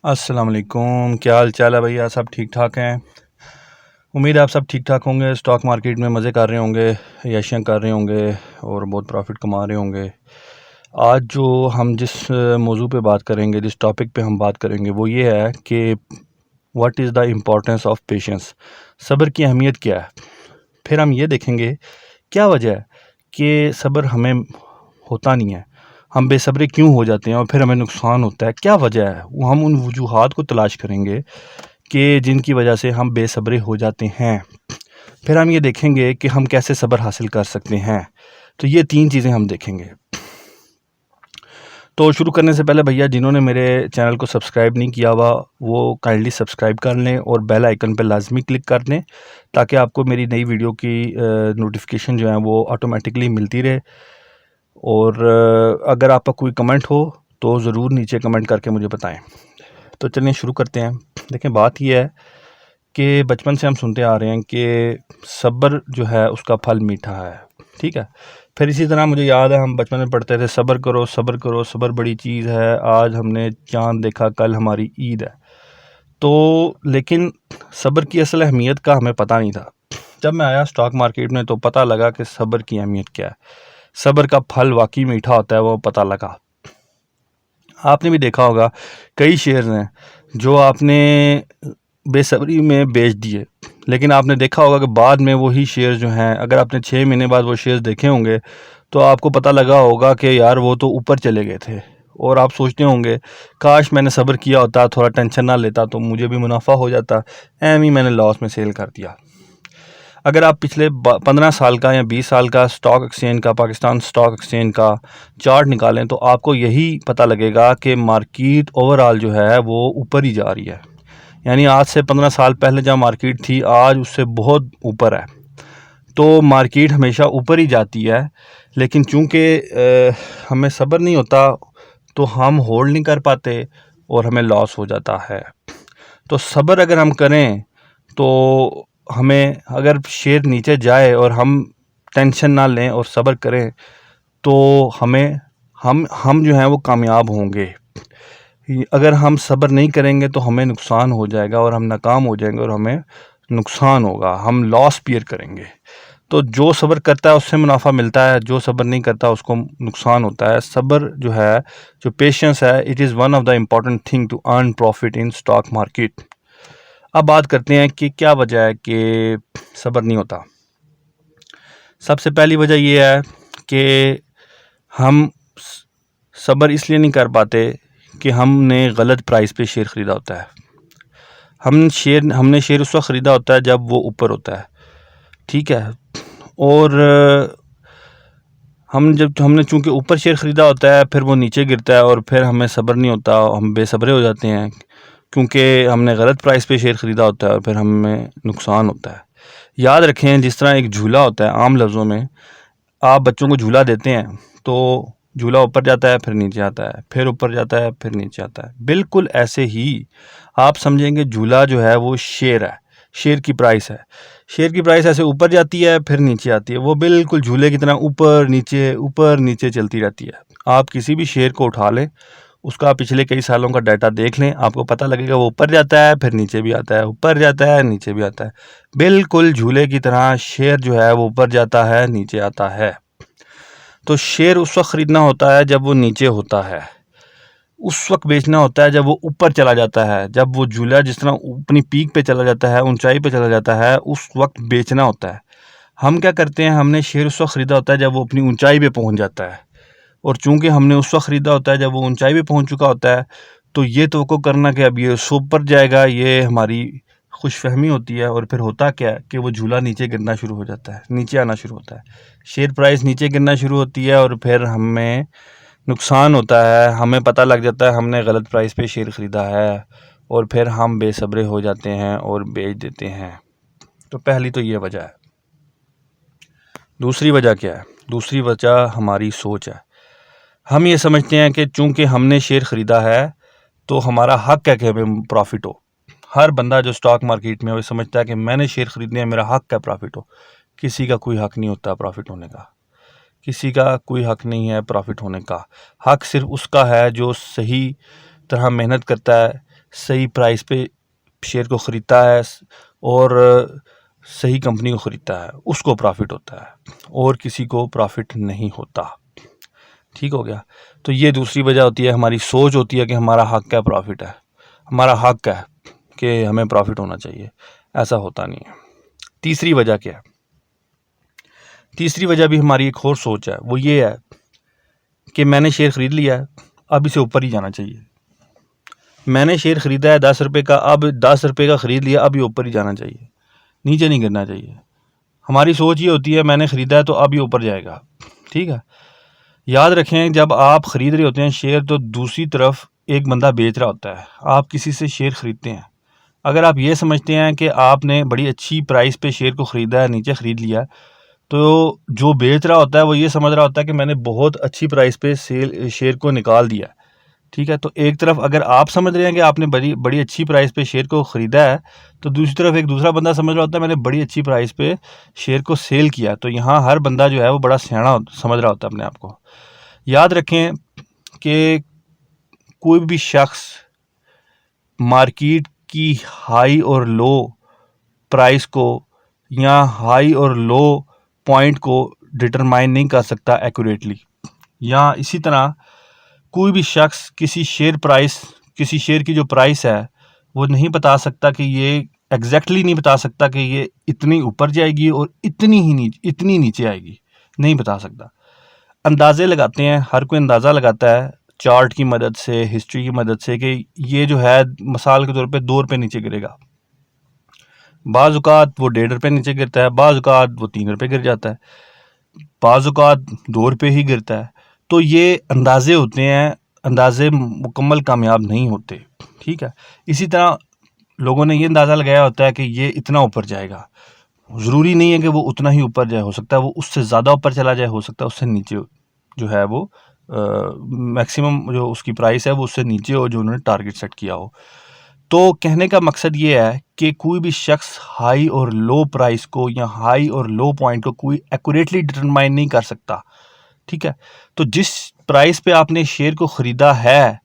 अस्सलाम वालेकुम, क्या हाल चाल है भैया? सब ठीक ठाक हैं? उम्मीद है आप सब ठीक ठाक होंगे। स्टॉक मार्केट में मज़े कर रहे होंगे, यशियाँ कर रहे होंगे और बहुत प्रॉफिट कमा रहे होंगे। आज जो हम जिस मौजू पे बात करेंगे, जिस टॉपिक पे हम बात करेंगे, वो ये है कि what is the importance of patience. सब्र की अहमियत क्या है। फिर हम ये देखेंगे क्या वजह है कि सब्र हमें होता नहीं है, हम बेसब्रे क्यों हो जाते हैं और फिर हमें नुकसान होता है, क्या वजह है। वो हम उन वजूहात को तलाश करेंगे कि जिनकी वजह से हम बेसब्रे हो जाते हैं। फिर हम ये देखेंगे कि हम कैसे सब्र हासिल कर सकते हैं। तो ये 3 चीज़ें हम देखेंगे। तो शुरू करने से पहले भैया, जिन्होंने मेरे चैनल को सब्सक्राइब नहीं किया हुआ, वो काइंडली सब्सक्राइब कर लें और बेल आइकन पर लाजमी क्लिक कर दें, ताकि आपको मेरी नई वीडियो की नोटिफिकेशन जो है वो ऑटोमेटिकली मिलती रहे। और अगर आपका कोई कमेंट हो तो ज़रूर नीचे कमेंट करके मुझे बताएं। तो चलिए शुरू करते हैं। देखें, बात यह है कि बचपन से हम सुनते आ रहे हैं कि सब्र जो है उसका फल मीठा है, ठीक है। फिर इसी तरह मुझे याद है, हम बचपन में पढ़ते थे, सब्र करो सब्र करो, सब्र बड़ी चीज़ है, आज हमने चाँद देखा कल हमारी ईद है। तो लेकिन सब्र की असल अहमियत का हमें पता नहीं था। जब मैं आया स्टॉक मार्केट में तो पता लगा कि सब्र की अहमियत क्या है, सब्र का फल वाकई मीठा होता है, वो पता लगा। आपने भी देखा होगा, कई शेयर्स हैं जो आपने बेसब्री में बेच दिए, लेकिन आपने देखा होगा कि बाद में वही शेयर्स जो हैं, अगर आपने 6 महीने बाद वो शेयर्स देखे होंगे तो आपको पता लगा होगा कि यार वो तो ऊपर चले गए थे। और आप सोचते होंगे, काश मैंने सब्र किया होता, थोड़ा टेंशन ना लेता तो मुझे भी मुनाफा हो जाता, एम ही मैंने लॉस में सेल कर दिया। अगर आप पिछले 15 साल का या 20 साल का स्टॉक एक्सचेंज का, पाकिस्तान स्टॉक एक्सचेंज का चार्ट निकालें तो आपको यही पता लगेगा कि मार्केट ओवरऑल जो है वो ऊपर ही जा रही है। यानी आज से 15 साल पहले जहाँ मार्केट थी, आज उससे बहुत ऊपर है। तो मार्केट हमेशा ऊपर ही जाती है, लेकिन चूँकि हमें सब्र नहीं होता तो हम होल्ड नहीं कर पाते और हमें लॉस हो जाता है। तो सब्र अगर हम करें तो हमें, अगर शेयर नीचे जाए और हम टेंशन ना लें और सब्र करें, तो हमें हम जो हैं वो कामयाब होंगे। अगर हम सब्र नहीं करेंगे तो हमें नुकसान हो जाएगा और हम नाकाम हो जाएंगे और हमें नुकसान होगा, हम लॉस बियर करेंगे। तो जो सब्र करता है उससे मुनाफा मिलता है, जो सब्र नहीं करता उसको नुकसान होता है। सब्र जो है, जो पेशेंस है, it is one of the important thing to earn profit in stock market. अब बात करते हैं कि क्या वजह है कि सब्र नहीं होता। सबसे पहली वजह ये है कि हम सब्र इसलिए नहीं कर पाते कि हमने गलत प्राइस पे शेयर ख़रीदा होता है। हमने शेयर उस वक्त ख़रीदा होता है जब वो ऊपर होता है, ठीक है। और हमने चूँकि ऊपर शेयर ख़रीदा होता है, फिर वो नीचे गिरता है और फिर हमें सब्र नहीं होता, हम बेसब्रे हो जाते हैं क्योंकि हमने गलत प्राइस पे शेयर ख़रीदा होता है और फिर हमें नुकसान होता है। याद रखें, जिस तरह एक झूला होता है, आम लफ्ज़ों में आप बच्चों को झूला देते हैं तो झूला ऊपर जाता है, फिर नीचे आता है, फिर ऊपर जाता है, फिर नीचे आता है। बिल्कुल ऐसे ही आप समझेंगे झूला जो है वो शेयर है, शेयर की प्राइस है। शेयर की प्राइस ऐसे ऊपर जाती है फिर नीचे आती है, वो बिल्कुल झूले की तरह ऊपर नीचे चलती रहती है। आप किसी भी शेयर को उठा लें, उसका पिछले कई सालों का डाटा देख लें, आपको पता लगेगा वो ऊपर जाता है, फिर नीचे भी आता है, ऊपर जाता है, नीचे भी आता है। बिल्कुल झूले की तरह शेयर जो है वो ऊपर जाता है, नीचे आता है। तो शेयर उस वक्त ख़रीदना होता है जब वो नीचे होता है, उस वक्त बेचना होता है जब वो ऊपर चला जाता है। जब वो झूला जिस तरह अपनी पीक पे चला जाता है, ऊंचाई पे चला जाता है, उस वक्त बेचना होता है। हम क्या करते हैं, हमने शेयर उस वक्त ख़रीदा होता है जब वो अपनी ऊंचाई पे पहुंच जाता है, और चूंकि हमने उस वक्त ख़रीदा होता है जब वो ऊंचाई पे पहुंच चुका होता है, तो ये तवक्को करना कि अब ये ऊपर जाएगा, ये हमारी खुशफहमी होती है। और फिर होता क्या है कि वो झूला नीचे गिरना शुरू हो जाता है, नीचे आना शुरू होता है, शेयर प्राइस नीचे गिरना शुरू होती है और फिर हमें नुकसान होता है। हमें पता लग जाता है हमने गलत प्राइस पे शेयर ख़रीदा है और फिर हम बेसब्रे हो जाते हैं और बेच देते हैं। तो पहली तो ये वजह है। दूसरी वजह क्या है? दूसरी वजह हमारी सोच है। हम ये समझते हैं कि चूंकि हमने शेयर ख़रीदा है तो हमारा हक है कि हमें प्रॉफिट हो। हर बंदा जो स्टॉक मार्केट में वो समझता है कि मैंने शेयर ख़रीदने हैं, मेरा हक है प्रॉफिट हो। किसी का कोई हक नहीं होता प्रॉफिट होने का, किसी का कोई हक नहीं है प्रॉफिट होने का। हक सिर्फ उसका है जो सही तरह मेहनत करता है, सही प्राइस पे शेयर को ख़रीदता है और सही कंपनी को ख़रीदता है, उसको प्रॉफिट होता है और किसी को प्रॉफिट नहीं होता। ठीक हो गया। तो ये दूसरी वजह होती है, हमारी सोच होती है कि हमारा हक है, प्रॉफिट है, हमारा हक है कि हमें प्रॉफिट होना चाहिए। ऐसा होता नहीं है। तीसरी वजह क्या है? तीसरी वजह भी हमारी एक और सोच है, वो ये है कि मैंने शेयर ख़रीद लिया है, अब इसे ऊपर ही जाना चाहिए। मैंने शेयर ख़रीदा है 10 रुपये का, अब 10 रुपये का ख़रीद लिया, अब ये ऊपर ही जाना चाहिए, नीचे नहीं गिरना चाहिए। हमारी सोच ये होती है मैंने ख़रीदा है तो अब ये ऊपर जाएगा। ठीक है। याद रखें, जब आप ख़रीद रहे होते हैं शेयर तो दूसरी तरफ एक बंदा बेच रहा होता है। आप किसी से शेयर ख़रीदते हैं, अगर आप ये समझते हैं कि आपने बड़ी अच्छी प्राइस पे शेयर को ख़रीदा है, नीचे ख़रीद लिया, तो जो बेच रहा होता है वो ये समझ रहा होता है कि मैंने बहुत अच्छी प्राइस पे शेयर को निकाल दिया। ठीक है। तो एक तरफ अगर आप समझ रहे हैं कि आपने बड़ी अच्छी प्राइस पे शेयर को ख़रीदा है, तो दूसरी तरफ एक दूसरा बंदा समझ रहा होता है मैंने बड़ी अच्छी प्राइस पे शेयर को सेल किया। तो यहाँ हर बंदा जो है वो बड़ा सियाना समझ रहा होता है अपने आप को। याद रखें कि कोई भी शख्स मार्केट की हाई और लो प्राइस को या हाई और लो पॉइंट को डिटरमाइन नहीं कर सकता एक्यूरेटली। या इसी तरह कोई भी शख्स किसी शेयर की जो प्राइस है वो नहीं बता सकता कि ये एग्जैक्टली नहीं बता सकता कि ये इतनी ऊपर जाएगी और इतनी नीचे आएगी, नहीं बता सकता। अंदाजे लगाते हैं, हर कोई अंदाज़ा लगाता है चार्ट की मदद से, हिस्ट्री की मदद से कि ये जो है मिसाल के तौर पे 2 रुपये नीचे गिरेगा। बाज़ औक़ात वो 1.5 रुपये नीचे गिरता है, बाज़ औक़ात वो 3 रुपये गिर जाता है, बाज़ औक़ात 2 रुपये ही गिरता है। तो ये अंदाज़े होते हैं, अंदाज़े मुकम्मल कामयाब नहीं होते। ठीक है। इसी तरह लोगों ने ये अंदाज़ा लगाया होता है कि ये इतना ऊपर जाएगा, ज़रूरी नहीं है कि वो उतना ही ऊपर जाए, हो सकता है वो उससे ज़्यादा ऊपर चला जाए, हो सकता है उससे नीचे जो है वो मैक्सिमम जो उसकी प्राइस है वो उससे नीचे हो जो उन्होंने टारगेट सेट किया हो। तो कहने का मकसद ये है कि कोई भी शख्स हाई और लो प्राइस को या हाई और लो पॉइंट को कोई एक्यूरेटली डिटरमाइन नहीं कर सकता। ठीक है। तो जिस प्राइस पे आपने शेयर को ख़रीदा है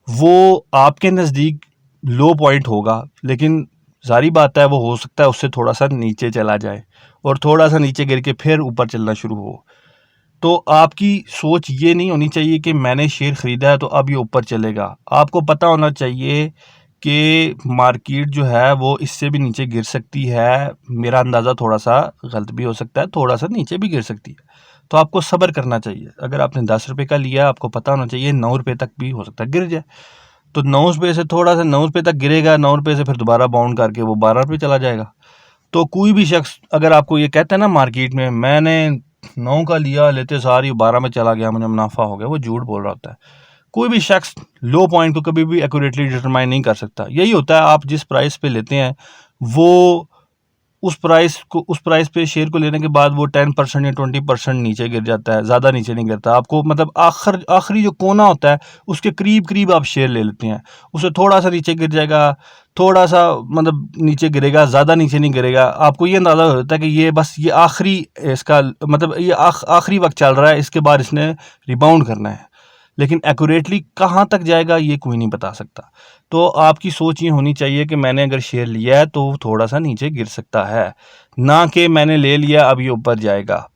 वो आपके नज़दीक लो पॉइंट होगा, लेकिन जारी बात है वो हो सकता है उससे थोड़ा सा नीचे चला जाए और थोड़ा सा नीचे गिर के फिर ऊपर चलना शुरू हो। तो आपकी सोच ये नहीं होनी चाहिए कि मैंने शेयर ख़रीदा है तो अब ये ऊपर चलेगा। आपको पता होना चाहिए कि मार्केट जो है वो इससे भी नीचे गिर सकती है। मेरा अंदाज़ा थोड़ा सा गलत भी हो सकता है, थोड़ा सा नीचे भी गिर सकती है। तो आपको सब्र करना चाहिए। अगर आपने 10 रुपये का लिया, आपको पता होना चाहिए 9 रुपये तक भी हो सकता है गिर जाए। तो 9 रुपये से थोड़ा सा 9 रुपये तक गिरेगा, 9 रुपये से फिर दोबारा बाउंड करके वो 12 रुपये चला जाएगा। तो कोई भी शख्स अगर आपको ये कहता है ना मार्केट में मैंने 9 का लिया, लेते सारी 12 में चला गया, मुझे मुनाफा हो गया, वो झूठ बोल रहा होता है। कोई भी शख्स लो पॉइंट को कभी भी एक्यूरेटली डिटरमाइन नहीं कर सकता। यही होता है आप जिस प्राइस पे लेते हैं वो उस प्राइस पे शेयर को लेने के बाद वो 10% या 20% नीचे गिर जाता है, ज़्यादा नीचे नहीं गिरता। आपको मतलब आखिरी जो कोना होता है उसके करीब आप शेयर ले लेते हैं, उससे थोड़ा सा नीचे गिर जाएगा, थोड़ा सा मतलब नीचे गिरेगा, ज़्यादा नीचे नहीं गिरेगा। आपको ये अंदाज़ा होता है कि ये बस ये आखिरी इसका मतलब ये आखिरी वक्त चल रहा है, इसके बाद इसने रिबाउंड करना है, लेकिन एक्यूरेटली कहाँ तक जाएगा ये कोई नहीं बता सकता। तो आपकी सोच ये होनी चाहिए कि मैंने अगर शेयर लिया है तो थोड़ा सा नीचे गिर सकता है, ना कि मैंने ले लिया अब ये ऊपर जाएगा।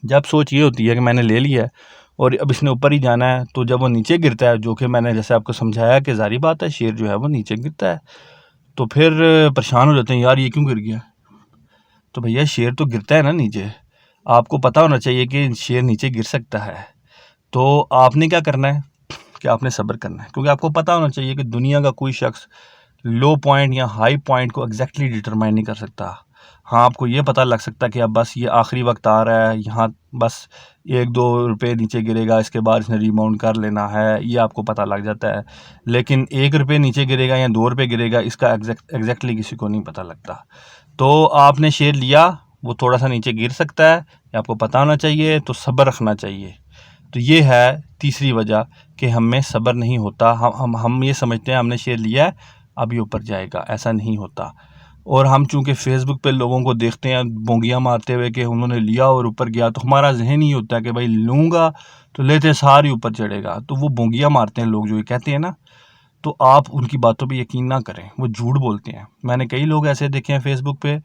जब सोच ये होती है कि मैंने ले लिया है और अब इसने ऊपर ही जाना है, तो जब वो नीचे गिरता है, जो कि मैंने जैसे आपको समझाया कि ज़ाहिर बात है शेयर जो है वो नीचे गिरता है, तो फिर परेशान हो जाते हैं, यार ये क्यों गिर गया। तो भैया शेयर तो गिरता है ना नीचे, आपको पता होना चाहिए कि शेयर नीचे गिर सकता है। तो आपने क्या करना है कि आपने सब्र करना है, क्योंकि आपको पता होना चाहिए कि दुनिया का कोई शख्स लो पॉइंट या हाई पॉइंट को एग्जैक्टली डिटरमाइन नहीं कर सकता। हाँ, आपको ये पता लग सकता है कि अब बस ये आखिरी वक्त आ रहा है, यहाँ बस 1-2 रुपये नीचे गिरेगा, इसके बाद इसने रिबाउंड कर लेना है, ये आपको पता लग जाता है। लेकिन 1 रुपये नीचे गिरेगा या 2 रुपये गिरेगा, इसका एग्जैक्टली किसी को नहीं पता लगता। तो आपने शेयर लिया, वो थोड़ा सा नीचे गिर सकता है, ये आपको पता होना चाहिए, तो सब्र रखना चाहिए। तो ये है तीसरी वजह कि हमें सब्र नहीं होता। हम ये समझते हैं हमने शेयर लिया है अब ये ऊपर जाएगा, ऐसा नहीं होता। और हम चूँकि फेसबुक पे लोगों को देखते हैं बोंगियाँ मारते हुए कि उन्होंने लिया और ऊपर गया, तो हमारा जहन ही होता है कि भाई लूँगा तो लेते सारी ऊपर चढ़ेगा। तो वो बोंगियाँ मारते हैं लोग जो ये कहते हैं ना, तो आप उनकी बातों पे यकीन ना करें, वो झूठ बोलते हैं। मैंने कई लोग ऐसे देखे हैं फेसबुक पे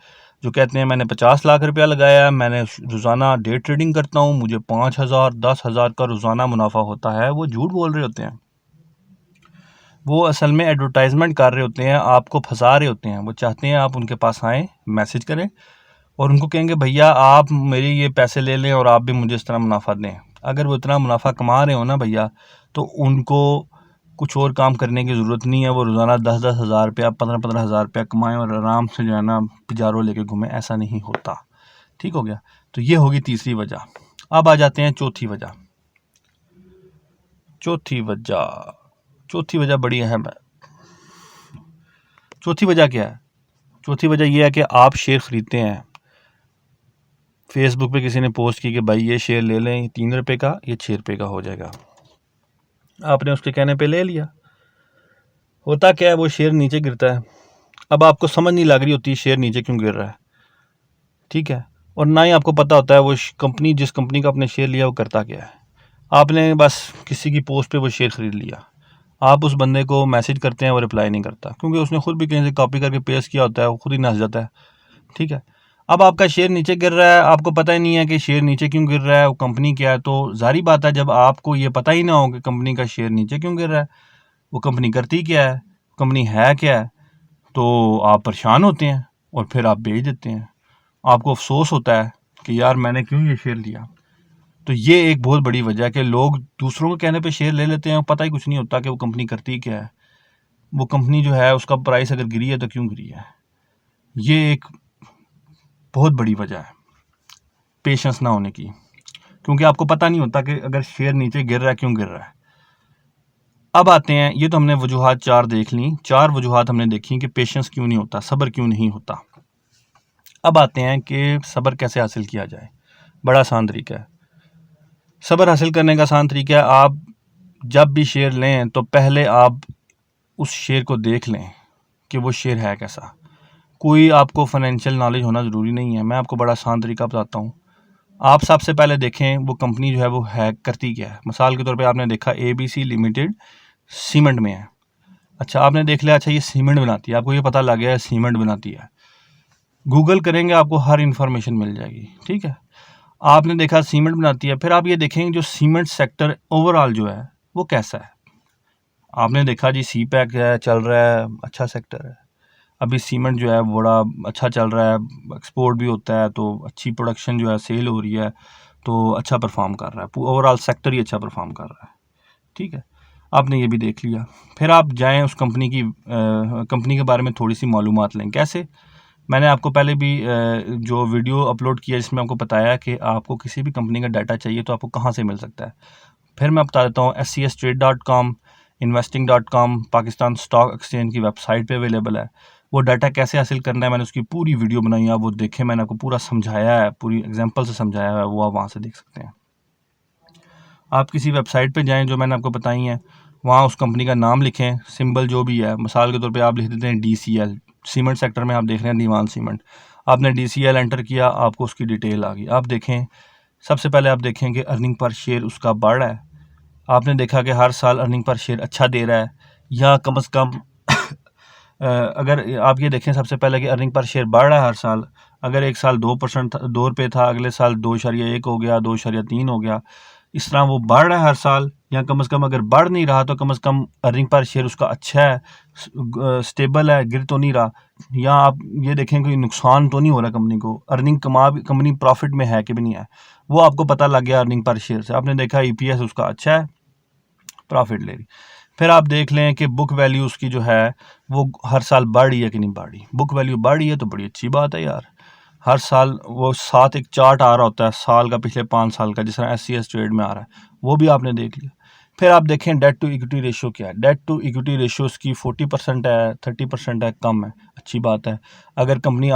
जो कहते हैं मैंने 50 लाख रुपया लगाया है, मैंने रोज़ाना डे ट्रेडिंग करता हूँ, मुझे 5,000 10,000 का रोज़ाना मुनाफा होता है। वो झूठ बोल रहे होते हैं। वो असल में एडवर्टाइजमेंट कर रहे होते हैं, आपको फंसा रहे होते हैं। वो चाहते हैं आप उनके पास आएँ, मैसेज करें और उनको कहेंगे भैया आप मेरे ये पैसे ले लें और आप भी मुझे इस तरह मुनाफा दें। अगर वो इतना मुनाफा कमा रहे हो ना भैया, तो उनको कुछ और काम करने की ज़रूरत नहीं है। वो रोज़ाना 10-10 हज़ार रुपया 15-15 हज़ार रुपया कमाएं और आराम से जो है ना पिजारो लेके घूमें। ऐसा नहीं होता। ठीक हो गया। तो ये होगी तीसरी वजह। अब आ जाते हैं चौथी वजह। चौथी वजह बड़ी अहम है। चौथी वजह क्या है? चौथी वजह यह है कि आप शेयर ख़रीदते हैं। फेसबुक पे किसी ने पोस्ट की कि भाई ये शेयर ले लें, 3 रुपये का, ये 6 रुपये का हो जाएगा। आपने उसके कहने पे ले लिया। होता क्या है, वो शेयर नीचे गिरता है। अब आपको समझ नहीं लग रही होती शेयर नीचे क्यों गिर रहा है, ठीक है, और ना ही आपको पता होता है वो कंपनी, जिस कंपनी का आपने शेयर लिया वो करता क्या है। आपने बस किसी की पोस्ट पे वो शेयर ख़रीद लिया। आप उस बंदे को मैसेज करते हैं, वो रिप्लाई नहीं करता क्योंकि उसने खुद भी कहीं से कॉपी करके पेस्ट किया होता है, वो खुद ही नस जाता है। ठीक है। अब आपका शेयर नीचे गिर रहा है, आपको पता ही नहीं है कि शेयर नीचे क्यों गिर रहा है, वो कंपनी क्या है। तो जारी बात है, जब आपको ये पता ही ना हो कि कंपनी का शेयर नीचे क्यों गिर रहा है, वो कंपनी करती क्या है, कंपनी है क्या है, तो आप परेशान होते हैं और फिर आप बेच देते हैं। आपको अफसोस होता है कि यार मैंने क्यों ये शेयर लिया। तो ये एक बहुत बड़ी वजह है कि लोग दूसरों के कहने पे शेयर ले लेते हैं, पता ही कुछ नहीं होता कि वो कंपनी करती क्या है। वो कंपनी जो है उसका प्राइस अगर गिरी है तो क्यों गिरी है। ये एक बहुत बड़ी वजह है पेशेंस ना होने की, क्योंकि आपको पता नहीं होता कि अगर शेयर नीचे गिर रहा है क्यों गिर रहा है। अब आते हैं, ये तो हमने वजूहात 4 देख ली, 4 वजूहात हमने देखी कि पेशेंस क्यों नहीं होता, सब्र क्यों नहीं होता। अब आते हैं कि सब्र कैसे हासिल किया जाए। बड़ा आसान तरीका है सब्र हासिल करने का। आसान तरीका है, आप जब भी शेयर लें तो पहले आप उस शेयर को देख लें कि वो शेयर है कैसा। कोई आपको फाइनेंशियल नॉलेज होना ज़रूरी नहीं है। मैं आपको बड़ा आसान तरीका बताता हूँ। आप सबसे पहले देखें वो कंपनी जो है वो है करती क्या है। मिसाल के तौर पे आपने देखा ABC लिमिटेड सीमेंट में है। अच्छा, आपने देख लिया, अच्छा ये सीमेंट बनाती है, आपको ये पता लग गया है सीमेंट बनाती है। गूगल करेंगे आपको हर इंफॉर्मेशन मिल जाएगी। ठीक है, आपने देखा सीमेंट बनाती है, फिर आप ये देखेंगे जो सीमेंट सेक्टर ओवरऑल जो है वो कैसा है। आपने देखा जी CPEC है, चल रहा है, अच्छा सेक्टर है। अभी सीमेंट जो है बड़ा अच्छा चल रहा है, एक्सपोर्ट भी होता है, तो अच्छी प्रोडक्शन जो है सेल हो रही है, तो अच्छा परफॉर्म कर रहा है। ओवरऑल सेक्टर ही अच्छा परफॉर्म कर रहा है। ठीक है, आपने ये भी देख लिया। फिर आप जाएं उस कंपनी के बारे में थोड़ी सी मालूमात लें। कैसे? मैंने आपको पहले भी जो वीडियो अपलोड किया जिसमें आपको बताया कि आपको किसी भी कंपनी का डाटा चाहिए तो आपको कहाँ से मिल सकता है। फिर मैं बता देता हूँ, SCStrade.com, investing.com, Pakistan stock exchange की वेबसाइट पे अवेलेबल है। वो डाटा कैसे हासिल करना है, मैंने उसकी पूरी वीडियो बनाई है, आप वो देखें। मैंने आपको पूरा समझाया है, पूरी एग्जांपल से समझाया है, वो आप वहाँ से देख सकते हैं। आप किसी वेबसाइट पे जाएं जो मैंने आपको बताई हैं, वहाँ उस कंपनी का नाम लिखें, सिंबल जो भी है। मिसाल के तौर पे आप लिख देते हैं DCL, सीमेंट सेक्टर में आप देख रहे हैं दीवान सीमेंट। आपने DCL एंटर किया, आपको उसकी डिटेल आ गई। आप देखें, सबसे पहले आप देखें कि अर्निंग पर शेयर उसका बढ़ रहा है। आपने देखा कि हर साल अर्निंग पर शेयर अच्छा दे रहा है, या कम से कम अगर आप ये देखें सबसे पहले कि अर्निंग पर शेयर बढ़ रहा है हर साल। अगर एक साल 2% 2 रुपये था, अगले साल 2.1 हो गया, 2.3 हो गया, इस तरह वो बढ़ रहा है हर साल। या कम से कम अगर बढ़ नहीं रहा तो कम से कम अर्निंग पर शेयर उसका अच्छा है, स्टेबल है, गिर तो नहीं रहा। या आप ये देखें कोई नुकसान तो नहीं हो रहा कंपनी को, अर्निंग कंपनी प्रॉफिट में है कि भी नहीं है, वो आपको पता लग गया अर्निंग पर शेयर से। आपने देखा EPS उसका अच्छा है, प्रॉफिट ले रही। फिर आप देख लें कि बुक वैल्यू उसकी जो है वो हर साल बढ़ रही है कि नहीं बढ़ रही। बुक वैल्यू बढ़ रही है तो बड़ी अच्छी बात है यार। हर साल वो साथ एक चार्ट आ रहा होता है साल का, पिछले 5 साल का, जिस तरह SCS ट्रेड में आ रहा है, वो भी आपने देख लिया। फिर आप देखें डेट टू इक्विटी रेशियो क्या है। डेट टू इक्विटी रेशियो उसकी 40% है, 30% है, कम है, अच्छी बात है। अगर कंपनी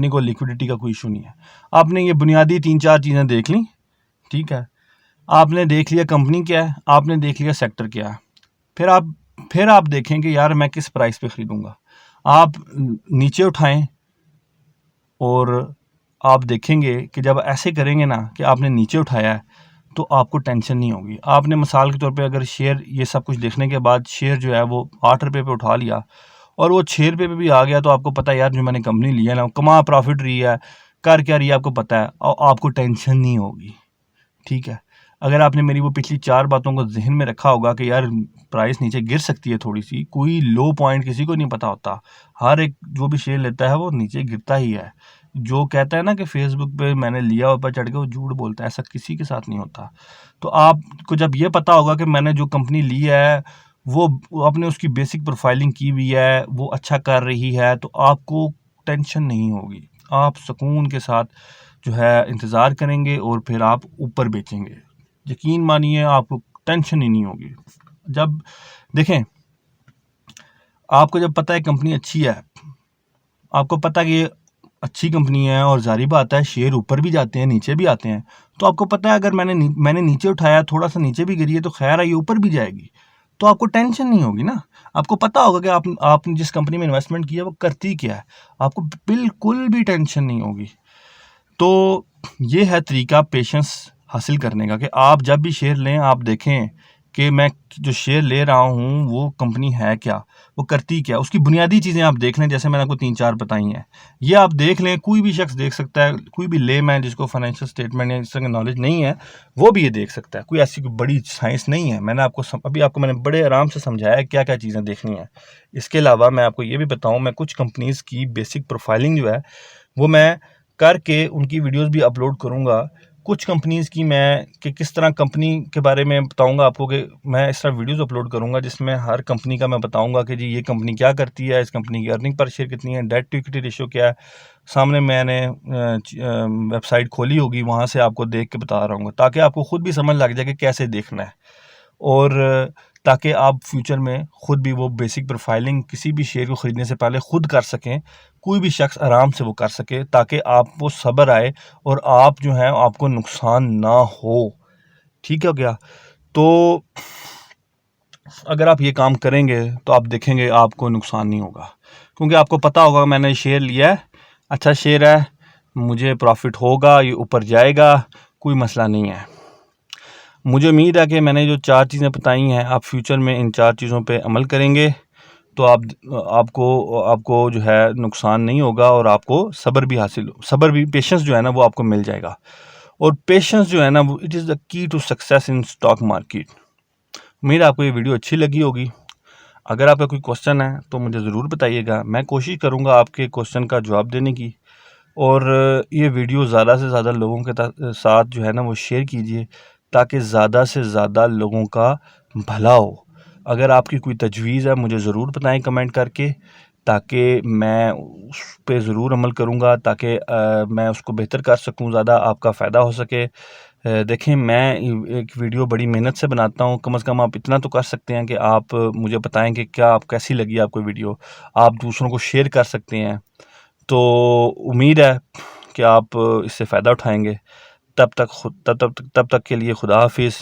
को लिक्विडिटी का कोई इशू नहीं है। आपने ये बुनियादी 3-4 चीज़ें देख ली। ठीक है, आपने देख लिया कंपनी क्या है, आपने देख लिया सेक्टर क्या है। फिर आप देखें कि यार मैं किस प्राइस पे ख़रीदूँगा। आप नीचे उठाएं और आप देखेंगे कि जब ऐसे करेंगे ना कि आपने नीचे उठाया है, तो आपको टेंशन नहीं होगी। आपने मिसाल के तौर पे अगर शेयर ये सब कुछ देखने के बाद शेयर जो है वो 8 रुपये पे उठा लिया और वो 6 रुपये पे भी आ गया, तो आपको पता है यार जो मैंने कंपनी ली है ना, कमा प्रॉफिट रही है, कर क्या रही है आपको पता है, और आपको टेंशन नहीं होगी। ठीक है, अगर आपने मेरी वो पिछली 4 बातों को ज़हन में रखा होगा कि यार प्राइस नीचे गिर सकती है थोड़ी सी, कोई लो पॉइंट किसी को नहीं पता होता, हर एक जो भी शेयर लेता है वो नीचे गिरता ही है। जो कहता है ना कि फेसबुक पे मैंने लिया ऊपर चढ़ के, वो झूठ बोलता है, ऐसा किसी के साथ नहीं होता। तो आपको जब ये पता होगा कि मैंने जो कंपनी ली है वो आपने उसकी बेसिक प्रोफाइलिंग की हुई है, वो अच्छा कर रही है, तो आपको टेंशन नहीं होगी। आप सुकून के साथ जो है इंतज़ार करेंगे और फिर आप ऊपर बेचेंगे। यकीन मानिए आपको टेंशन ही नहीं होगी। जब देखें, आपको जब पता है कंपनी अच्छी है, आपको पता है कि ये अच्छी कंपनी है और ज़ाहिर बात है शेयर ऊपर भी जाते हैं नीचे भी आते हैं, तो आपको पता है अगर मैंने नीचे उठाया, थोड़ा सा नीचे भी गिरी है तो खैर है ये ऊपर भी जाएगी, तो आपको टेंशन नहीं होगी ना। आपको पता होगा कि आपने जिस कंपनी में इन्वेस्टमेंट किया वो करती क्या है, आपको बिल्कुल भी टेंशन नहीं होगी। तो ये है तरीका पेशेंस हासिल करने का कि आप जब भी शेयर लें आप देखें कि मैं जो शेयर ले रहा हूँ वो कंपनी है क्या, वो करती क्या, उसकी बुनियादी चीज़ें आप देख लें, जैसे मैंने आपको 3-4 बताई हैं, ये आप देख लें। कोई भी शख्स देख सकता है, कोई भी लेमैन जिसको फाइनेंशियल स्टेटमेंट या इस तरह की नॉलेज नहीं है वो भी ये देख सकता है। कोई ऐसी कोई बड़ी साइंस नहीं है। मैंने आपको मैंने बड़े आराम से समझाया है क्या क्या चीज़ें देखनी है। इसके अलावा मैं आपको ये भी बताऊँ, मैं कुछ कंपनीज़ की बेसिक प्रोफाइलिंग जो है वो मैं करके उनकी वीडियोस भी अपलोड करूँगा। कुछ कंपनीज़ की मैं कि किस तरह कंपनी के बारे में बताऊँगा आपको, कि मैं इस तरह वीडियोस अपलोड करूँगा जिसमें हर कंपनी का मैं बताऊँगा कि जी ये कंपनी क्या करती है, इस कंपनी की अर्निंग पर शेयर कितनी है, डेट टू इक्विटी रेशियो क्या है। सामने मैंने वेबसाइट खोली होगी, वहाँ से आपको देख के बता रहा हूँ, ताकि आपको खुद भी समझ लग जाए कि कैसे देखना है, और ताकि आप फ्यूचर में खुद भी वो बेसिक प्रोफाइलिंग किसी भी शेयर को ख़रीदने से पहले खुद कर सकें, कोई भी शख्स आराम से वो कर सके, ताकि आपको सब्र आए और आप जो हैं आपको नुकसान ना हो। ठीक है क्या? तो अगर आप ये काम करेंगे तो आप देखेंगे आपको नुकसान नहीं होगा, क्योंकि आपको पता होगा मैंने शेयर लिया है, अच्छा शेयर है, मुझे प्रॉफिट होगा, ये ऊपर जाएगा, कोई मसला नहीं है। मुझे उम्मीद है कि मैंने जो 4 चीज़ें बताई हैं आप फ्यूचर में इन 4 चीज़ों पे अमल करेंगे तो आपको जो है नुकसान नहीं होगा, और आपको सब्र भी पेशेंस जो है ना वो आपको मिल जाएगा। और पेशेंस जो है ना वो it is the key to success in stock market. उम्मीद है आपको ये वीडियो अच्छी लगी होगी। अगर आपका कोई क्वेश्चन है तो मुझे ज़रूर बताइएगा, मैं कोशिश करूँगा आपके क्वेश्चन का जवाब देने की। और ये वीडियो ज़्यादा से ज़्यादा लोगों के साथ जो है ना वो शेयर कीजिए, ताकि ज़्यादा से ज़्यादा लोगों का भला हो। अगर आपकी कोई तजवीज़ है मुझे ज़रूर बताएं कमेंट करके, ताकि मैं उस पे ज़रूर अमल करूँगा, ताकि मैं उसको बेहतर कर सकूँ, ज़्यादा आपका फ़ायदा हो सके। देखें, मैं एक वीडियो बड़ी मेहनत से बनाता हूँ, कम से कम आप इतना तो कर सकते हैं कि आप मुझे बताएं कि कैसी लगी आपको वीडियो, आप दूसरों को शेयर कर सकते हैं। तो उम्मीद है कि आप इससे फ़ायदा उठाएँगे। तब तक के लिए खुदा हाफ़िज़।